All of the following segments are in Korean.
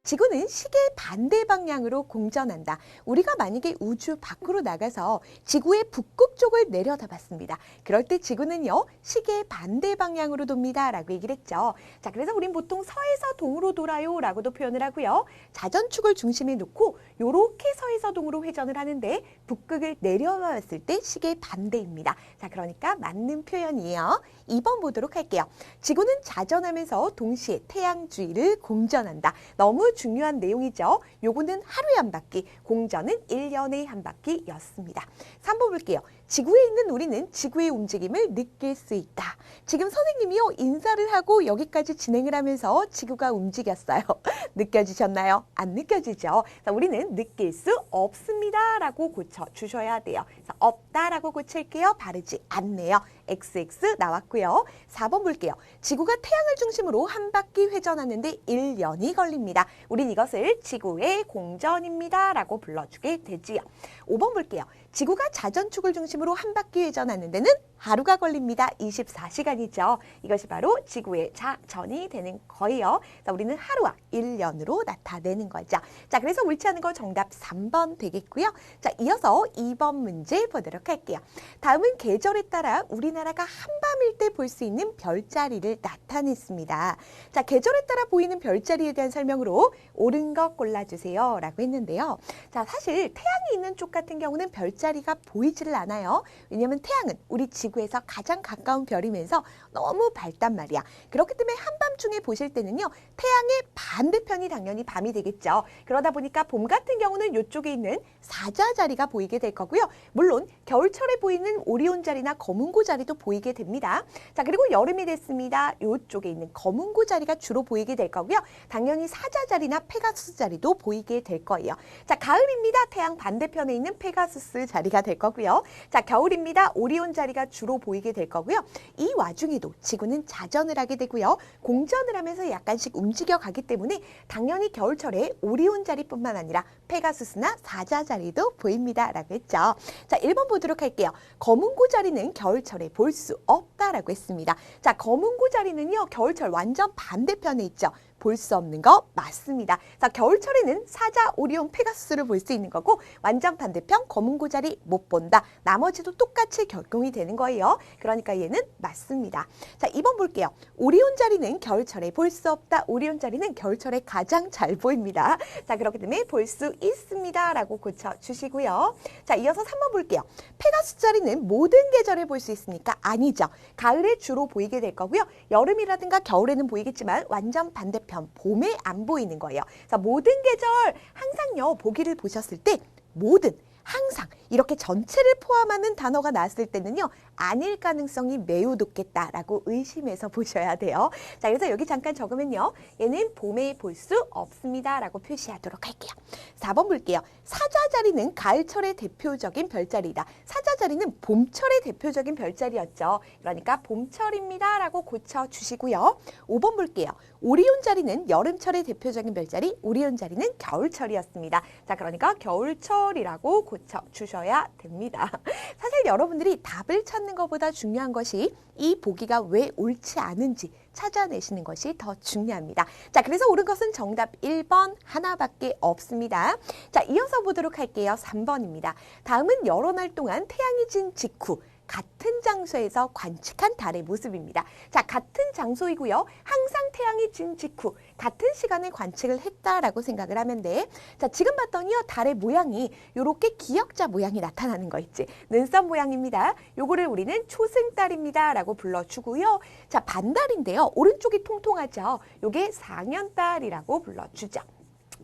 지구는 시계의 반대 방향으로 공전한다. 우리가 만약에 우주 밖으로 나가서 지구의 북극 쪽을 내려다봤습니다. 그럴 때 지구는요, 시계의 반대 방향으로 돕니다. 라고 얘기를 했죠. 자, 그래서 우린 보통 서에서 동으로 돌아요. 라고도 표현을 하고요. 자전축을 중심에 놓고 요렇게 서에서 동으로 회전을 하는데 북극을 내려봤을 때 시계의 반대입니다. 자, 그러니까 맞는 표현이에요. 2번 보도록 할게요. 지구는 자전하면서 동시에 태양 주위를 공전한다. 너무 중요한 내용이죠. 요거는 하루에 한 바퀴, 공전은 1년에 한 바퀴였습니다. 3번 볼게요. 지구에 있는 우리는 지구의 움직임을 느낄 수 있다. 지금 선생님이요, 인사를 하고 여기까지 진행을 하면서 지구가 움직였어요. 느껴지셨나요? 안 느껴지죠? 자, 우리는 느낄 수 없습니다. 라고 고쳐주셔야 돼요. 그래서 없다라고 고칠게요. 바르지 않네요. XX 나왔고요. 4번 볼게요. 지구가 태양을 중심으로 한 바퀴 회전하는데 1년이 걸립니다. 우린 이것을 지구의 공전입니다. 라고 불러주게 되지요. 5번 볼게요. 지구가 자전축을 중심으로 한 바퀴 회전하는 데는 하루가 걸립니다. 24시간이죠. 이것이 바로 지구의 자전이 되는 거예요. 자, 우리는 하루와 1년으로 나타내는 거죠. 자, 그래서 옳지 않은 거 정답 3번 되겠고요. 자, 이어서 2번 문제 보도록 할게요. 다음은 계절에 따라 우리나라가 한밤일 때 볼 수 있는 별자리를 나타냈습니다. 자, 계절에 따라 보이는 별자리에 대한 설명으로 옳은 거 골라주세요. 라고 했는데요. 자, 사실 태양이 있는 쪽 같은 경우는 별자리가 보이지를 않아요. 왜냐하면 태양은 우리 지구에서 가장 가까운 별이면서 너무 밝단 말이야. 그렇기 때문에 한밤중에 보실 때는요, 태양의 반대편이 당연히 밤이 되겠죠. 그러다 보니까 봄 같은 경우는 이쪽에 있는 사자자리가 보이게 될 거고요. 물론 겨울철에 보이는 오리온자리나 거문고자리도 보이게 됩니다. 자, 그리고 여름이 됐습니다. 이쪽에 있는 거문고자리가 주로 보이게 될 거고요. 당연히 사자자리나 페가수스 자리도 보이게 될 거예요. 자, 가을입니다. 태양 반대편에 있는 페가수스 자리가 될 거고요. 자, 겨울입니다. 오리온 자리가 주로 보이게 될 거고요. 이 와중에도 지구는 자전을 하게 되고요. 공전을 하면서 약간씩 움직여 가기 때문에 당연히 겨울철에 오리온 자리뿐만 아니라 페가수스나 사자 자리도 보입니다. 라고 했죠. 자, 1번 보도록 할게요. 거문고 자리는 겨울철에 볼 수 없다라고 했습니다. 자, 거문고 자리는요, 겨울철 완전 반대편에 있죠. 볼 수 없는 거 맞습니다. 자, 겨울철에는 사자, 오리온, 페가수스를 볼 수 있는 거고 완전 반대편 거문고자리 못 본다. 나머지도 똑같이 적용이 되는 거예요. 그러니까 얘는 맞습니다. 자, 2번 볼게요. 오리온 자리는 겨울철에 볼 수 없다. 오리온 자리는 겨울철에 가장 잘 보입니다. 자, 그렇기 때문에 볼 수 있습니다. 라고 고쳐주시고요. 자, 이어서 3번 볼게요. 페가수스 자리는 모든 계절에 볼 수 있습니까? 아니죠. 가을에 주로 보이게 될 거고요. 여름이라든가 겨울에는 보이겠지만 완전 반대편 봄에 안 보이는 거예요. 자, 모든 계절 항상요, 보기를 보셨을 때 모든, 항상 이렇게 전체를 포함하는 단어가 나왔을 때는요, 아닐 가능성이 매우 높겠다라고 의심해서 보셔야 돼요. 자, 그래서 여기 잠깐 적으면요, 얘는 봄에 볼 수 없습니다 라고 표시하도록 할게요. 4번 볼게요. 사자자리는 가을철의 대표적인 별자리다. 사자자리는 봄철의 대표적인 별자리였죠. 그러니까 봄철입니다 라고 고쳐주시고요. 5번 볼게요. 오리온 자리는 여름철의 대표적인 별자리, 오리온 자리는 겨울철이었습니다. 자, 그러니까 겨울철이라고 고쳐주셔야 됩니다. 사실 여러분들이 답을 찾는 것보다 중요한 것이 이 보기가 왜 옳지 않은지 찾아내시는 것이 더 중요합니다. 자, 그래서 옳은 것은 정답 1번 하나밖에 없습니다. 자, 이어서 보도록 할게요. 3번입니다. 다음은 여러 날 동안 태양이 진 직후 같은 장소에서 관측한 달의 모습입니다. 자, 같은 장소이고요. 항상 태양이 진 직후 같은 시간에 관측을 했다라고 생각을 하면 돼. 자, 지금 봤더니요, 달의 모양이 이렇게 기역자 모양이 나타나는 거 있지. 눈썹 모양입니다. 요거를 우리는 초승달입니다 라고 불러주고요. 자, 반달인데요. 오른쪽이 통통하죠. 요게 상현달이라고 불러주죠.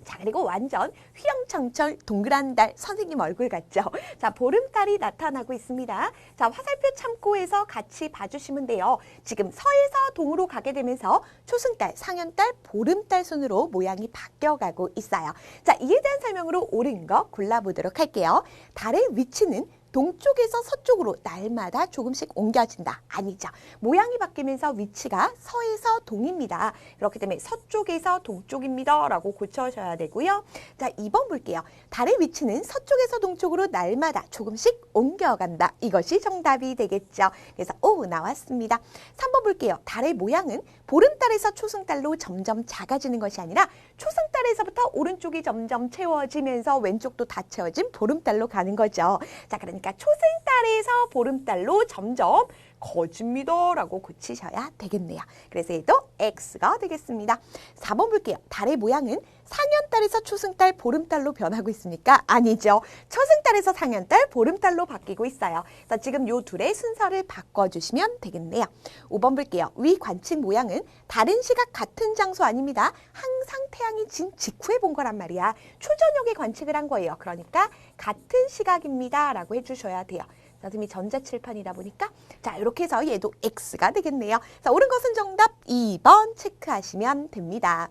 자, 그리고 완전 휘영청청 동그란 달, 선생님 얼굴 같죠? 자, 보름달이 나타나고 있습니다. 자, 화살표 참고해서 같이 봐주시면 돼요. 지금 서에서 동으로 가게 되면서 초승달, 상현달, 보름달 순으로 모양이 바뀌어가고 있어요. 자, 이에 대한 설명으로 옳은 거 골라보도록 할게요. 달의 위치는 동쪽에서 서쪽으로 날마다 조금씩 옮겨진다. 아니죠. 모양이 바뀌면서 위치가 서에서 동입니다. 그렇기 때문에 서쪽에서 동쪽입니다. 라고 고쳐셔야 되고요. 자, 2번 볼게요. 달의 위치는 서쪽에서 동쪽으로 날마다 조금씩 옮겨간다. 이것이 정답이 되겠죠. 그래서 O 나왔습니다. 3번 볼게요. 달의 모양은 보름달에서 초승달로 점점 작아지는 것이 아니라 초승달에서부터 오른쪽이 점점 채워지면서 왼쪽도 다 채워진 보름달로 가는 거죠. 자, 그러니까 초승달에서 보름달로 점점 커집니다. 라고 고치셔야 되겠네요. 그래서 얘도 X가 되겠습니다. 4번 볼게요. 달의 모양은 상현달에서 초승달, 보름달로 변하고 있습니까? 아니죠. 초승달에서 상현달, 보름달로 바뀌고 있어요. 그래서 지금 요 둘의 순서를 바꿔주시면 되겠네요. 5번 볼게요. 위 관측 모양은 다른 시각 같은 장소 아닙니다. 항상 태양이 진 직후에 본 거란 말이야. 초저녁에 관측을 한 거예요. 그러니까 같은 시각입니다. 라고 해주셔야 돼요. 선생님이 전자칠판이다 보니까 자, 이렇게 해서 얘도 X가 되겠네요. 자, 옳은 것은 정답 2번 체크하시면 됩니다.